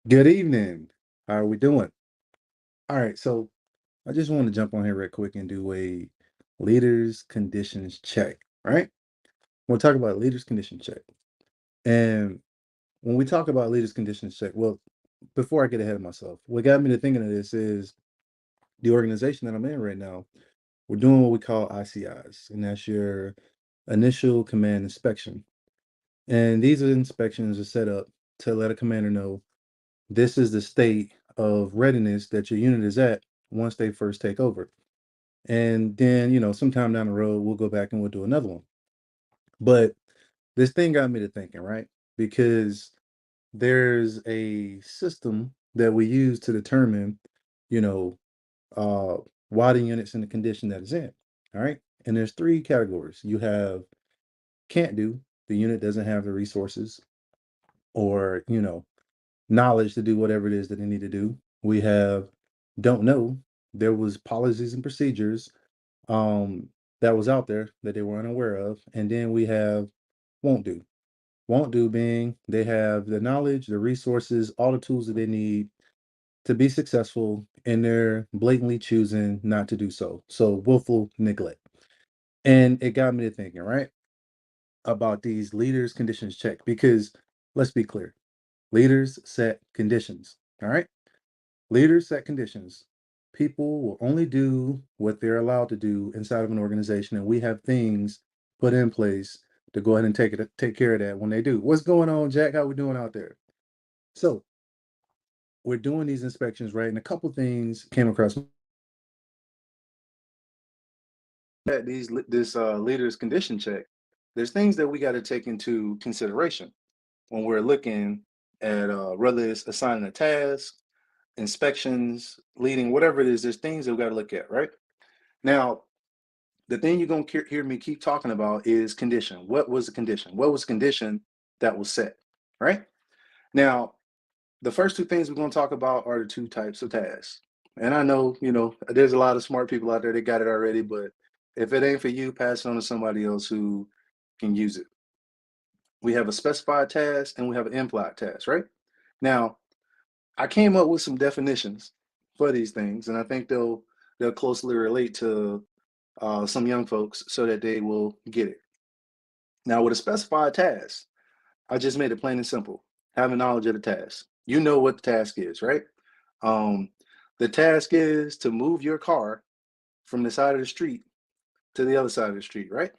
Good evening. How are we doing? All right, so I just want to jump on here real quick and do a leaders conditions check, right? We'll talk about leaders condition check. And when we talk about leaders conditions check, well, before I get ahead of myself, what got me to thinking of this is the organization that I'm in right now. We're doing what we call ICIs, and that's your initial command inspection. And these inspections are set up to let a commander know this is the state of readiness that your unit is at once they first take over. And then, sometime down the road, we'll go back and we'll do another one. But this thing got me to thinking, right? Because there's a system that we use to determine, you know, uh, why the unit's in the condition that it's in. All right. And there's three categories. You have can't do, the unit doesn't have the resources or, knowledge to do whatever it is that they need to do. We have don't know. There was policies and procedures that was out there that they weren't aware of. And then we have won't do. Won't do being they have the knowledge, the resources, all the tools that they need to be successful, and they're blatantly choosing not to do so. So willful neglect. And it got me to thinking, right, about these leaders conditions check because let's be clear. Leaders set conditions. All right. Leaders set conditions. People will only do what they're allowed to do inside of an organization, and we have things put in place to go ahead and take care of that when they do. What's going on, Jack? How we doing out there? So we're doing these inspections, right? And a couple things came across that this leaders condition check. There's things that we got to take into consideration when we're looking at whether it's assigning a task, inspections, leading, whatever it is. There's things that we got to look at, right? Now, the thing you're going to hear me keep talking about is condition. What was the condition? What was the condition that was set, right? Now, the first two things we're going to talk about are the two types of tasks. And I know, there's a lot of smart people out there that got it already, but if it ain't for you, pass it on to somebody else who can use it. We have a specified task and we have an implied task, right? Now, I came up with some definitions for these things, and I think they'll closely relate to some young folks so that they will get it. Now, with a specified task, I just made it plain and simple. Having knowledge of the task. You know what the task is, right? Um, the task is to move your car from the side of the street to the other side of the street, right?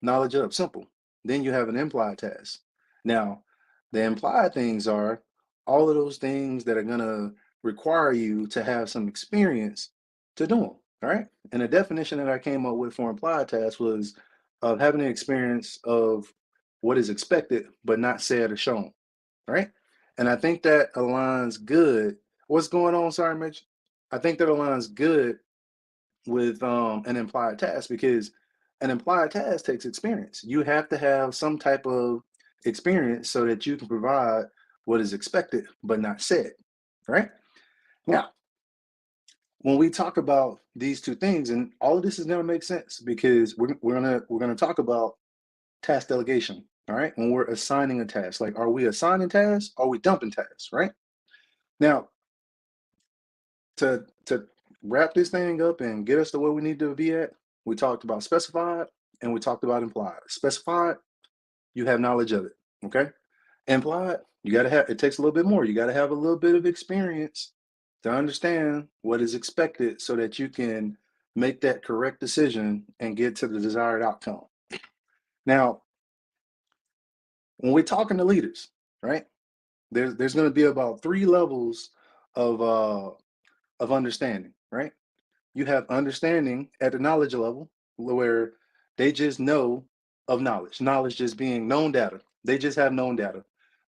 Knowledge of simple. Then you have an implied task. Now, the implied things are all of those things that are going to require you to have some experience to do them. All right. And the definition that I came up with for implied task was of having an experience of what is expected, but not said or shown. Right. And I think that aligns good. What's going on? Sorry, Mitch. I think that aligns good with an implied task because an implied task takes experience. You have to have some type of experience so that you can provide what is expected but not said. Right? Now, when we talk about these two things, and all of this is going to make sense because we're gonna talk about task delegation. All right, when we're assigning a task, like are we assigning tasks? Are we dumping tasks? Right? Now, to wrap this thing up and get us to where we need to be at, we talked about specified and we talked about implied. Specified, you have knowledge of it. Okay. Implied, you got to have, it takes a little bit more. You got to have a little bit of experience to understand what is expected so that you can make that correct decision and get to the desired outcome. Now, when we're talking to leaders, right, there's going to be about three levels of understanding, right? You have understanding at the knowledge level where they just know of knowledge, knowledge just being known data. They just have known data.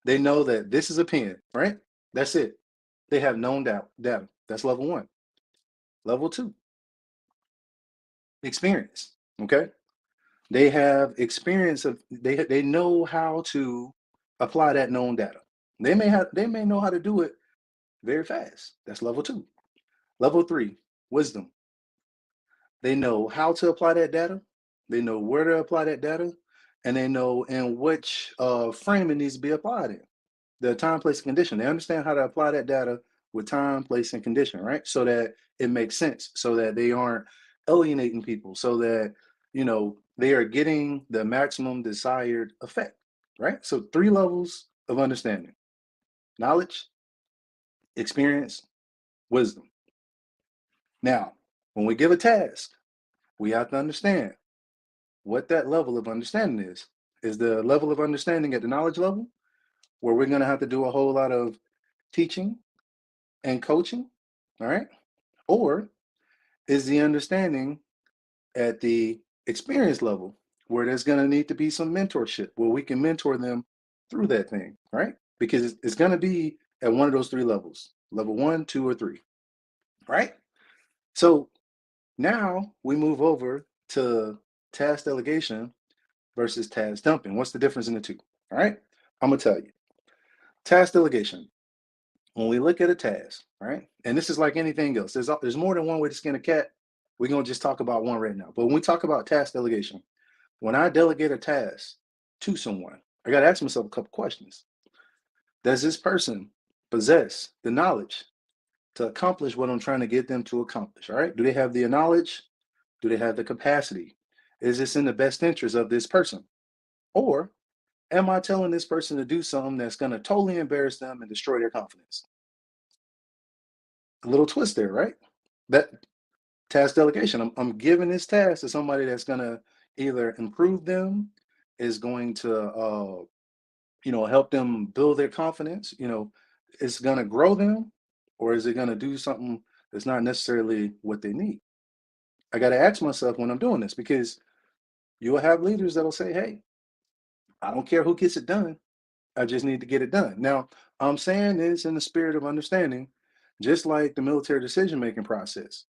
They know that this is a pen, right? That's it. They have known data. That's level one. Level two, experience. Okay. They have experience of they know how to apply that known data. They may know how to do it very fast. That's level two. Level three, wisdom. They know how to apply that data. They know where to apply that data, and they know in which frame it needs to be applied in. the time, place, and condition. They understand how to apply that data with time, place, and condition, right? So that it makes sense, so that they aren't alienating people, so that they are getting the maximum desired effect, right? So 3 levels of understanding: knowledge, experience, wisdom. Now, when we give a task, we have to understand what that level of understanding is. Is the level of understanding at the knowledge level, where we're going to have to do a whole lot of teaching and coaching, all right? Or is the understanding at the experience level, where there's going to need to be some mentorship, where we can mentor them through that thing, right? Because it's going to be at one of those 3 levels: level 1, 2, or 3, right? So now we move over to task delegation versus task dumping. What's the difference in the two? All right, I'm gonna tell you. Task delegation. When we look at a task, right, and this is like anything else. There's more than one way to skin a cat. We're gonna just talk about one right now. But when we talk about task delegation, when I delegate a task to someone, I gotta ask myself a couple questions. Does this person possess the knowledge to accomplish what I'm trying to get them to accomplish? All right. Do they have the knowledge? Do they have the capacity? Is this in the best interest of this person? Or am I telling this person to do something that's going to totally embarrass them and destroy their confidence? A little twist there, right? That task delegation. I'm giving this task to somebody that's going to either improve them, is going to, help them build their confidence. It's going to grow them, or is it going to do something that's not necessarily what they need? I got to ask myself when I'm doing this, because you will have leaders that'll say, "Hey, I don't care who gets it done. I just need to get it done." Now, I'm saying this in the spirit of understanding, just like the military decision-making process.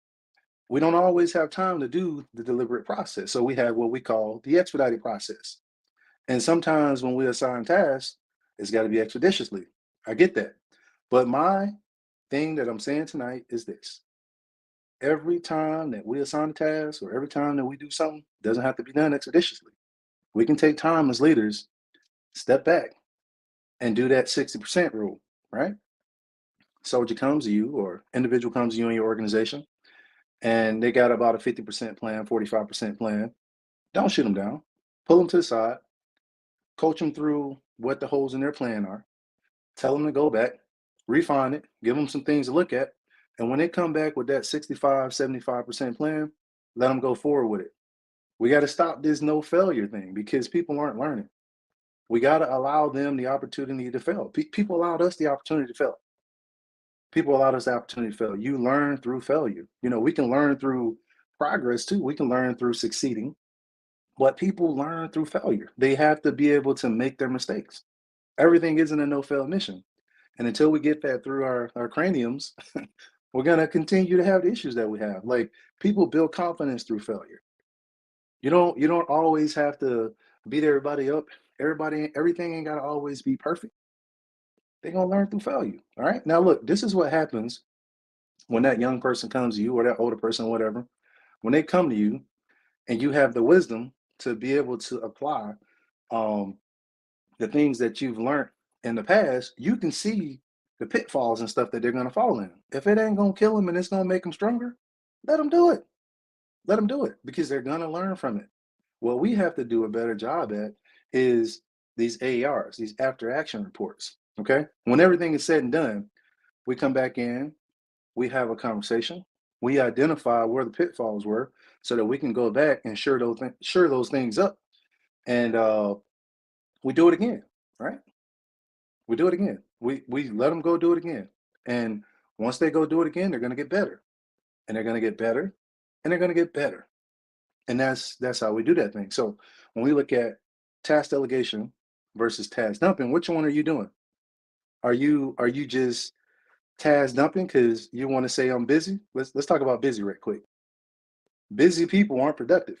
We don't always have time to do the deliberate process. So we have what we call the expedited process. And sometimes when we assign tasks, it's got to be expeditiously. I get that. But my thing that I'm saying tonight is this: every time that we assign a task, or every time that we do something, doesn't have to be done expeditiously. We can take time as leaders, step back, and do that 60% rule, right? Soldier comes to you, or individual comes to you in your organization, and they got about a 50% plan, 45% plan. Don't shoot them down. Pull them to the side, coach them through what the holes in their plan are, tell them to go back, refine it, give them some things to look at. And when they come back with that 65, 75% plan, let them go forward with it. We got to stop this no failure thing, because people aren't learning. We got to allow them the opportunity to fail. People allowed us the opportunity to fail. People allowed us the opportunity to fail. You learn through failure. We can learn through progress too. We can learn through succeeding, but people learn through failure. They have to be able to make their mistakes. Everything isn't a no fail mission. And until we get that through our craniums, we're going to continue to have the issues that we have. Like, people build confidence through failure. You don't always have to beat everybody up. Everything ain't got to always be perfect. They're going to learn through failure. All right. Now, look, this is what happens when that young person comes to you, or that older person, whatever. When they come to you and you have the wisdom to be able to apply um, the things that you've learned in the past, you can see the pitfalls and stuff that they're going to fall in. If it ain't going to kill them and it's going to make them stronger, let them do it. Let them do it, because they're going to learn from it. What we have to do a better job at is these ARs, these after action reports. Okay. When everything is said and done, we come back in, we have a conversation, we identify where the pitfalls were, so that we can go back and sure those things up, and we do it again, right? We do it again. We let them go do it again, and once they go do it again, they're going to get better, and they're going to get better, and they're going to get better, and that's how we do that thing. So when we look at task delegation versus task dumping, which one are you doing? Are you just task dumping because you want to say I'm busy? Let's talk about busy right quick. Busy people aren't productive.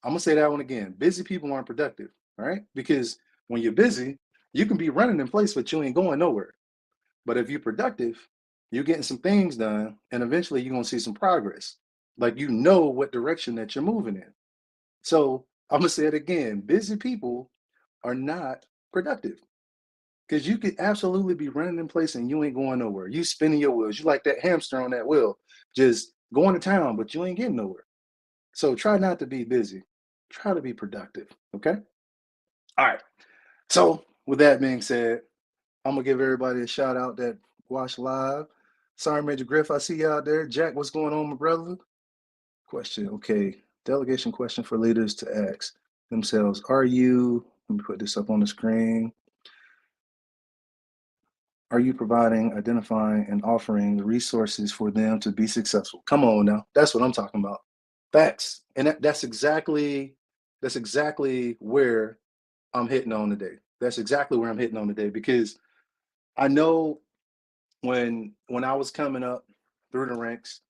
I'm gonna say that one again. Busy people aren't productive, all right? Because when you're busy, you can be running in place, but you ain't going nowhere. But if you're productive, you're getting some things done, and eventually you're gonna see some progress. Like, what direction that you're moving in. So I'm gonna say it again. Busy people are not productive. Because you could absolutely be running in place and you ain't going nowhere. You spinning your wheels. You like that hamster on that wheel, just going to town, but you ain't getting nowhere. So try not to be busy. Try to be productive. Okay. All right. So with that being said, I'm gonna give everybody a shout out that watch live. Sorry, Major Griff, I see you out there. Jack, what's going on, my brother? Question. Okay. Delegation question for leaders to ask themselves. Let me put this up on the screen. Are you providing, identifying, and offering the resources for them to be successful? Come on now. That's what I'm talking about. Facts. And that's exactly where I'm hitting on today. That's exactly where I'm hitting on today because I know when I was coming up through the ranks,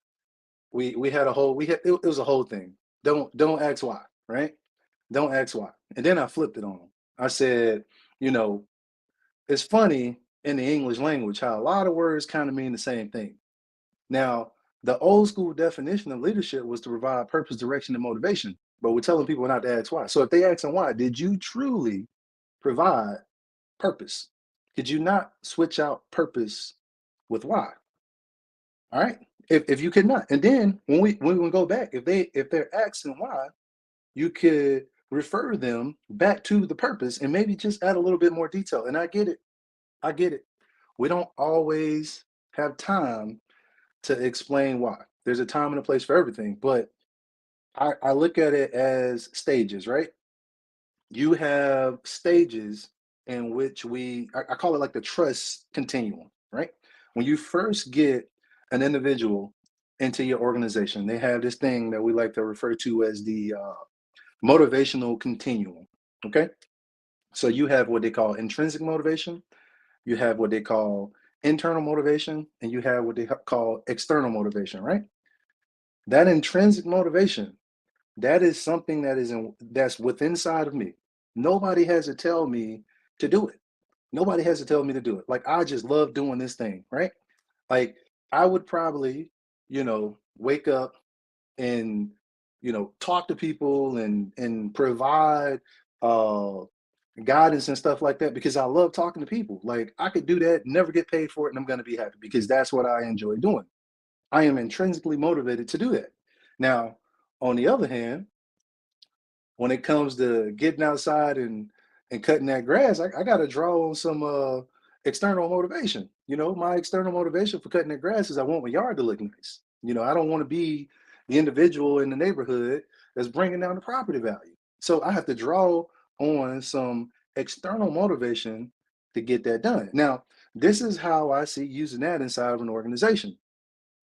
we had a whole it was a whole thing. Don't ask why, right? Don't ask why. And then I flipped it on them. I said, you know, it's funny in the English language how a lot of words kind of mean the same thing. Now, the old school definition of leadership was to provide purpose, direction, and motivation. But we're telling people not to ask why. So if they ask them why, did you truly provide purpose? Could you not switch out purpose with why? All right. If you could not. And then when we go back, if they're asking why, you could refer them back to the purpose and maybe just add a little bit more detail. And I get it. I get it. We don't always have time to explain why. There's a time and a place for everything, but I look at it as stages, right? You have stages in which I call it like the trust continuum, right? When you first get an individual into your organization, they have this thing that we like to refer to as the motivational continuum, okay? So you have what they call intrinsic motivation, you have what they call internal motivation, and you have what they call external motivation, right? That intrinsic motivation, that is something that's within inside of me. Nobody has to tell me to do it. Nobody has to tell me to do it. Like I just love doing this thing, right? Like I would probably, wake up and talk to people and provide uh guidance and stuff like that because I love talking to people. Like I could do that, never get paid for it, and I'm gonna be happy because that's what I enjoy doing. I am intrinsically motivated to do that. Now, on the other hand, when it comes to getting outside and cutting that grass, I got to draw on some external motivation. My external motivation for cutting that grass is I want my yard to look nice. I don't want to be the individual in the neighborhood that's bringing down the property value. So I have to draw on some external motivation to get that done. Now, this is how I see using that inside of an organization.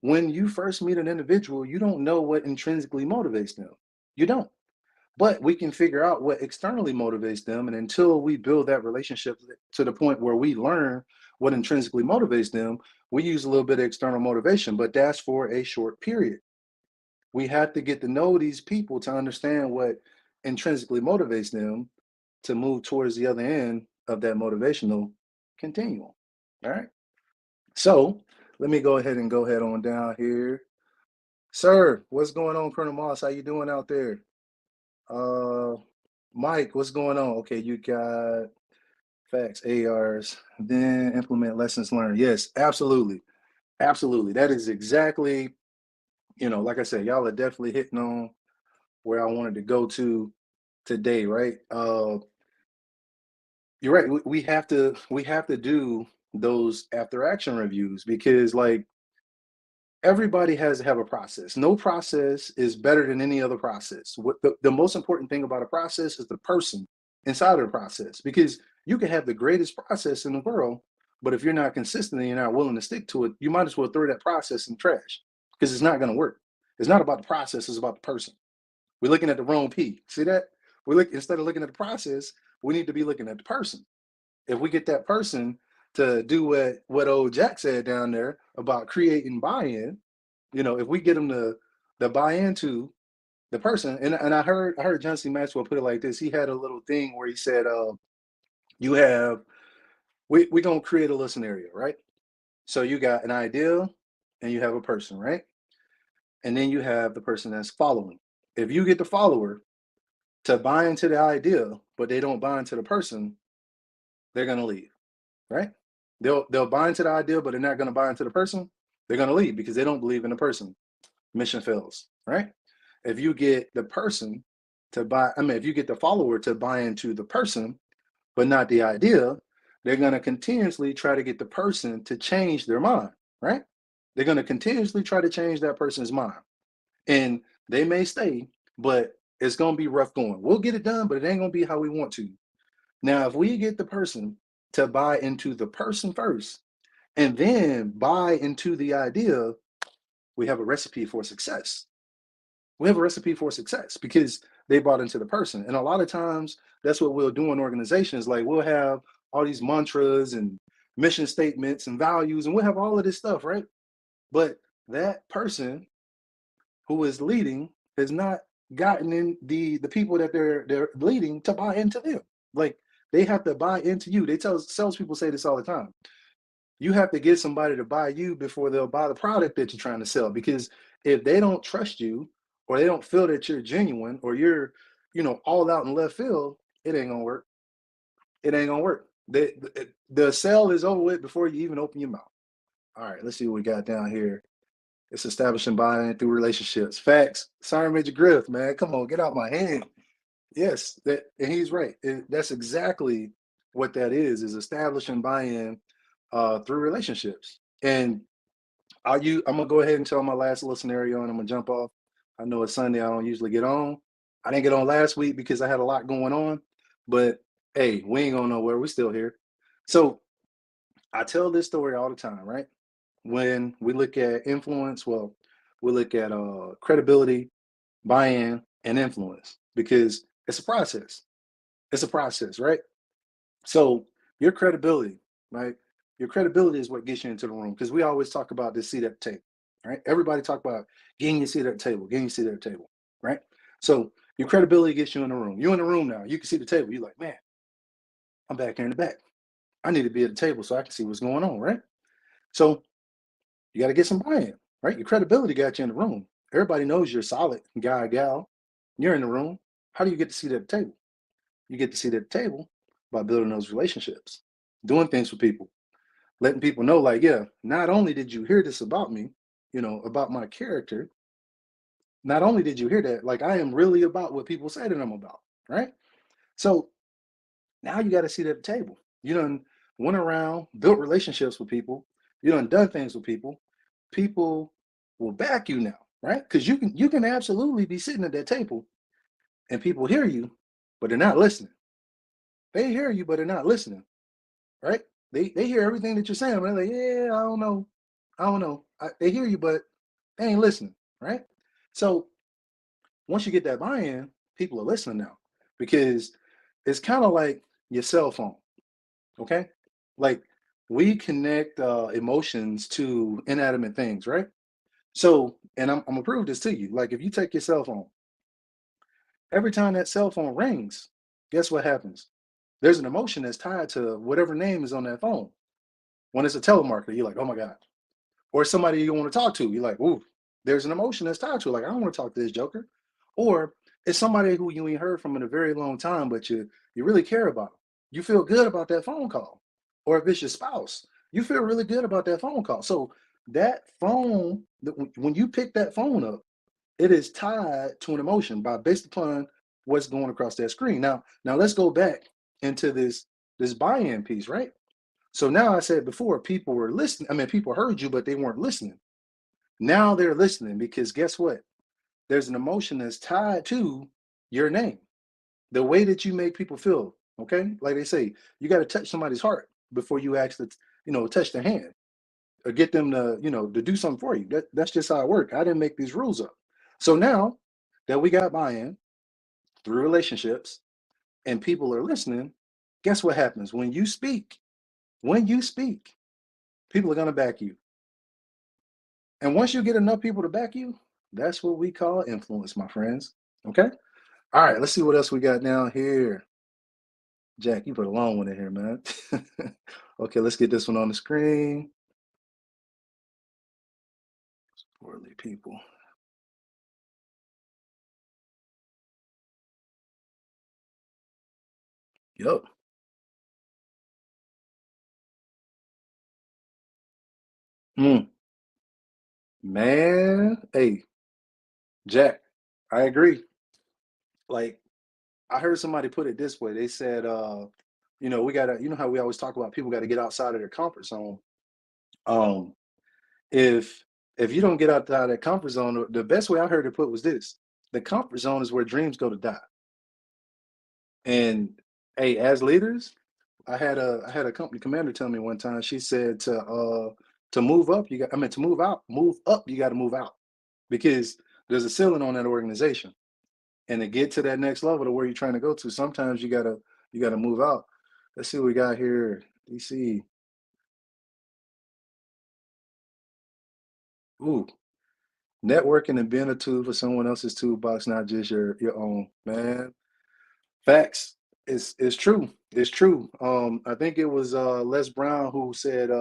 When you first meet an individual, you don't know what intrinsically motivates them. You don't. But we can figure out what externally motivates them. And until we build that relationship to the point where we learn what intrinsically motivates them, we use a little bit of external motivation, but that's for a short period. We have to get to know these people to understand what intrinsically motivates them to move towards the other end of that motivational continuum. All right. So let me go ahead on down here. Sir, what's going on, Colonel Moss? How you doing out there? Uh Mike, what's going on? Okay, you got facts, ARs, then implement lessons learned. Yes, absolutely. Absolutely. That is exactly, like I said, y'all are definitely hitting on where I wanted to go to today, right? You're right. We have to do those after action reviews because like everybody has to have a process. No process is better than any other process. What the most important thing about a process is the person inside of the process because you can have the greatest process in the world, but if you're not consistent and you're not willing to stick to it, you might as well throw that process in the trash because it's not going to work. It's not about the process, it's about the person. We're looking at the wrong P. See that? Instead of looking at the process, we need to be looking at the person. If we get that person to do what old Jack said down there about creating buy-in, if we get them to buy into the person, and I heard John C. Maxwell put it like this. He had a little thing where he said, "You have we gonna create a little scenario, right? So you got an idea, and you have a person, right? And then you have the person that's following. If you get the follower to buy into the idea, but they don't buy into the person, they're gonna leave. right? They'll buy into the idea, but they're not going to buy into the person. They're going to leave because they don't believe in the person. Mission fails, right? If you get the person to buy, I mean, if you get the follower to buy into the person, but not the idea, they're going to continuously try to get the person to change their mind, right? They're going to continuously try to change that person's mind. And they may stay, but it's going to be rough going. We'll get it done, but it ain't going to be how we want to. Now, if we get the person to buy into the person first and then buy into the idea, we have a recipe for success. We have a recipe for success because they bought into the person. And a lot of times, that's what we'll do in organizations. Like we'll have all these mantras and mission statements and values, and we'll have all of this stuff, right? But that person who is leading has not gotten in the people that they're leading to buy into them. Like they have to buy into you. They tell salespeople say this all the time. You have to get somebody to buy you before they'll buy the product that you're trying to sell. Because if they don't trust you or they don't feel that you're genuine or you're, all out in left field, it ain't gonna work. It ain't gonna work. The sale is over with before you even open your mouth. All right, let's see what we got down here. It's establishing buying through relationships. Facts. Sorry, Major Griff, man. Come on, get out my hand. Yes, and he's right. That's exactly what that is establishing buy-in through relationships. And I'm gonna go ahead and tell my last little scenario and I'm gonna jump off. I know it's Sunday, I don't usually get on. I didn't get on last week because I had a lot going on, but hey, we ain't going nowhere. We're still here. So I tell this story all the time, right? When we look at influence, well, we look at credibility, buy-in, and influence because it's a process. It's a process, right? So your credibility, right? Your credibility is what gets you into the room because we always talk about this seat at the table, right? Everybody talk about getting your seat at the table, getting your seat at the table, right? So your credibility gets you in the room. You're in the room now. You can see the table. You're like, man, I'm back here in the back. I need to be at the table so I can see what's going on, right? So you got to get some buy-in, right? Your credibility got you in the room. Everybody knows you're solid guy, gal. You're in the room. How do you get to seat at the table? You get to seat at the table by building those relationships, doing things for people, letting people know, like, yeah, not only did you hear this about me, about my character, not only did you hear that, like, I am really about what people say that I'm about, right? So now you got to sit at the table. You done went around, built relationships with people. You done things with people. People will back you now, right? Because you can absolutely be sitting at that table and people hear you, but they're not listening. They hear you, but they're not listening, right? They hear everything that you're saying, but they're like, yeah, I don't know. They hear you, but they ain't listening, right? So once you get that buy-in, people are listening now because it's kind of like your cell phone. Okay. Like we connect emotions to inanimate things, right? So, and I'm gonna prove this to you. Like if you take your cell phone, every time that cell phone rings, guess what happens? There's an emotion that's tied to whatever name is on that phone. When it's a telemarketer, you're like, oh my God. Or somebody you want to talk to, you're like, ooh, there's an emotion that's tied to it. Like, I don't want to talk to this joker. Or it's somebody who you ain't heard from in a very long time, but you really care about them. You feel good about that phone call. Or if it's your spouse, you feel really good about that phone call. So that phone, when you pick that phone up, it is tied to an emotion by based upon what's going across that screen. Now let's go back into this buy-in piece, right? So now I said before, people were listening. I mean, people heard you, but they weren't listening. Now they're listening because guess what? There's an emotion that's tied to your name, the way that you make people feel. Okay, like they say, you got to touch somebody's heart before you actually, touch their hand or get them to, to do something for you. That's just how it works. I didn't make these rules up. So now that we got buy-in through relationships and people are listening, guess what happens when you speak? When you speak, people are going to back you. And once you get enough people to back you, that's what we call influence, my friends. Okay. All right. Let's see what else we got down here. Jack, you put a long one in here, man. Okay. Let's get this one on the screen. Worldly people. Yup. Mm, man, hey, Jack, I agree. Like, I heard somebody put it this way. They said, we gotta, you know how we always talk about people got to get outside of their comfort zone. Um, if if you don't get outside of that comfort zone, the best way I heard it put was this: the comfort zone is where dreams go to die. And hey, as leaders, I had a company commander tell me one time. She said to move up, you got. I mean, to move up, you got to move out because there's a ceiling on that organization. And to get to that next level to where you're trying to go to, sometimes you gotta move out. Let's see what we got here. DC. Ooh, networking and being a tool for someone else's toolbox, not just your own. Man, facts. It's true. It's true. I think it was Les Brown who said,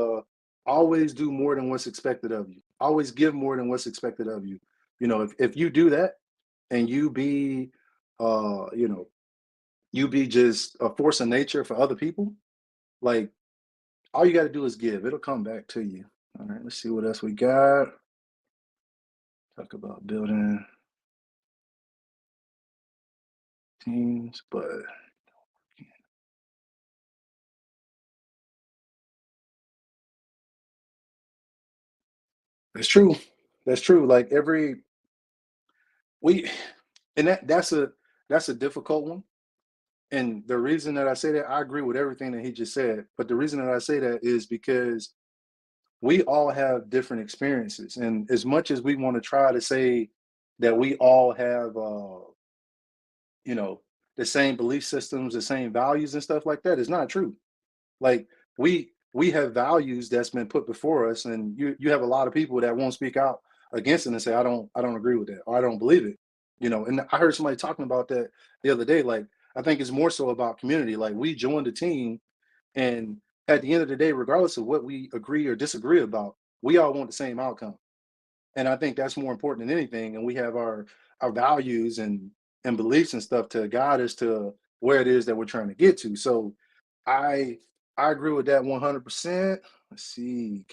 always do more than what's expected of you. Always give more than what's expected of you. If you do that and you be uh, you know, you be just a force of nature for other people, like all you got to do is give. It'll come back to you. All right, let's see what else we got. Talk about building teams, but it's true. That's true. Like every we and that's a difficult one. And the reason that I say that, I agree with everything that he just said. But the reason that I say that is because we all have different experiences. And as much as we want to try to say that we all have you know, the same belief systems, the same values and stuff like that, is not true. Like we have values that's been put before us, and you have a lot of people that won't speak out against it and say, I don't agree with that or I don't believe it. And I heard somebody talking about that the other day. Like, I think it's more so about community. Like, we joined the team, and at the end of the day, regardless of what we agree or disagree about, we all want the same outcome. And I think that's more important than anything. And we have our values and beliefs and stuff to guide us to where it is that we're trying to get to. So I I agree with that 100%. Let's see.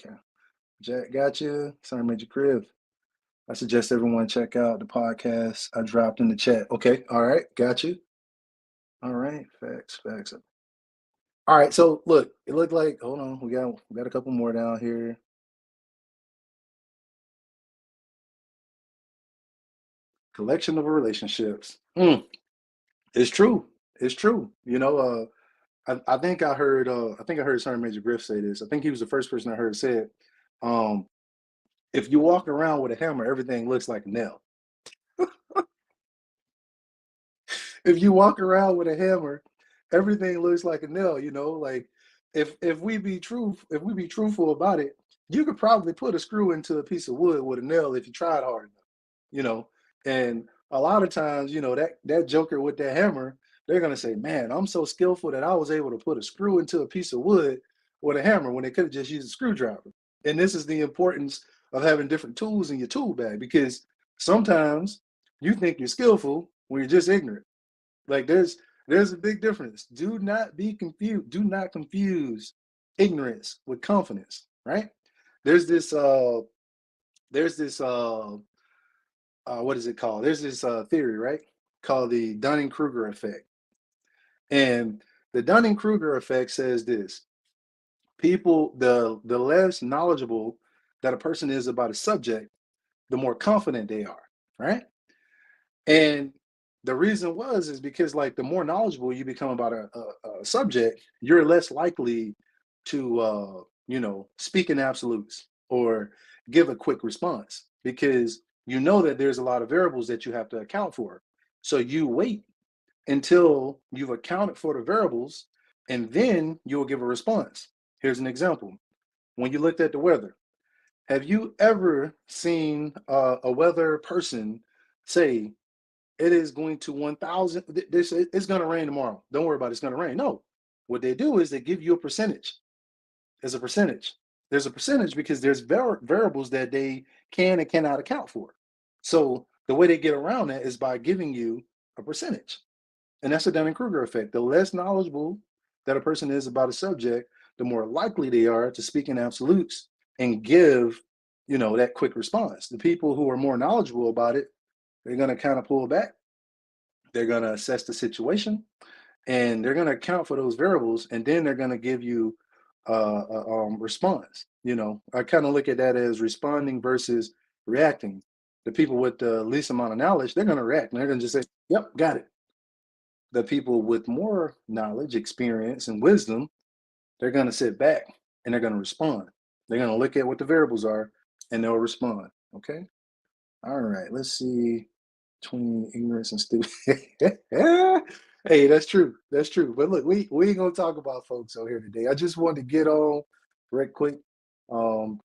Jack got you. Sorry, Major Crib. I suggest everyone check out the podcast I dropped in the chat. Okay. All right. Got you. All right. Facts. Facts. All right. So look, it looked like, hold on, we got a couple more down here. Collection of relationships. It's true. It's true. I think I heard Sergeant Major Griff say this. I think he was the first person I heard say it. Um, if you walk around with a hammer, everything looks like a nail. If you walk around with a hammer, everything looks like a nail. Like if we be truthful about it, you could probably put a screw into a piece of wood with a nail if you tried hard enough. you know. And a lot of times, that joker with that hammer, they're gonna say, "Man, I'm so skillful that I was able to put a screw into a piece of wood with a hammer when they could have just used a screwdriver." And this is the importance of having different tools in your tool bag, because sometimes you think you're skillful when you're just ignorant. Like there's a big difference. Do not be confused. Do not confuse ignorance with confidence, right? There's this what is it called? There's this theory, right? Called the Dunning-Kruger Effect. And the Dunning-Kruger Effect says this: people, the less knowledgeable that a person is about a subject, the more confident they are, right? And the reason is because, like, the more knowledgeable you become about a subject, you're less likely to speak in absolutes or give a quick response, because you know that there's a lot of variables that you have to account for. So you wait until you've accounted for the variables, and then you'll give a response. Here's an example. When you looked at the weather, have you ever seen a weather person say it is going to 1,000, it's going to rain tomorrow, don't worry about it, it's going to rain? No. What they do is they give you a percentage. There's a percentage. There's a percentage because there's variables that they can and cannot account for. So the way they get around that is by giving you a percentage. And that's the Dunning-Kruger effect. The less knowledgeable that a person is about a subject, the more likely they are to speak in absolutes and give, that quick response. The people who are more knowledgeable about it, they're going to kind of pull back. They're going to assess the situation, and they're going to account for those variables, and then they're going to give you a response. I kind of look at that as responding versus reacting. The people with the least amount of knowledge, they're going to react, and they're going to just say, yep, got it. The people with more knowledge, experience, and wisdom, they're going to sit back and they're going to respond. They're going to look at what the variables are, and they'll respond. Okay. All right. Let's see. Between ignorance and stupid. Hey, that's true. That's true. But look, we ain't gonna talk about folks out here today. I just wanted to get on right quick. Um,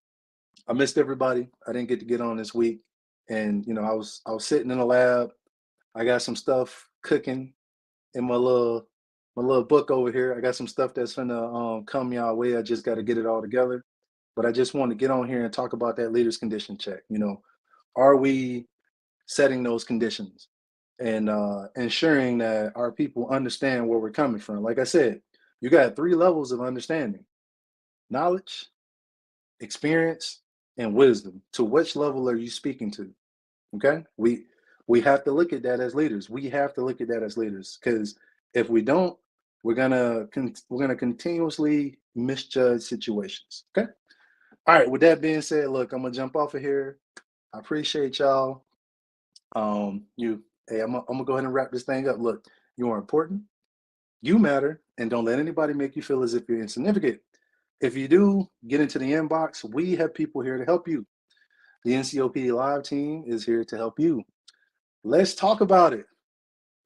I missed everybody. I didn't get to get on this week, and I was sitting in the lab. I got some stuff cooking in my little book over here. I got some stuff that's gonna come y'all way. I just got to get it all together. But I just want to get on here and talk about that leaders condition check. Are we setting those conditions and ensuring that our people understand where we're coming from? Like I said, you got 3 levels of understanding: knowledge, experience, and wisdom. To which level are you speaking to? Okay, we have to look at that as leaders. We have to look at that as leaders, because if we don't, we're gonna continuously misjudge situations. Okay. All right. With that being said, look, I'm gonna jump off of here. I appreciate y'all. You, hey, I'm gonna go ahead and wrap this thing up. Look, you are important. You matter, and don't let anybody make you feel as if you're insignificant. If you do, get into the inbox. We have people here to help you. The NCOP Live team is here to help you. Let's talk about it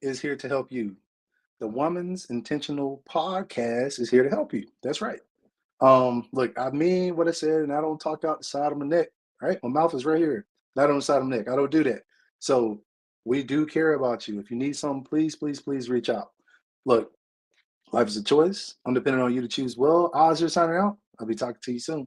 is here to help you. The Woman's Intentional Podcast is here to help you. That's right. Look, I mean what I said, and I don't talk out the side of my neck. Right, my mouth is right here, not on the side of my neck. I don't do that. So we do care about you. If you need something, please, please, please reach out. Look, life is a choice. I'm depending on you to choose well. Oz, you're signing out. I'll be talking to you soon.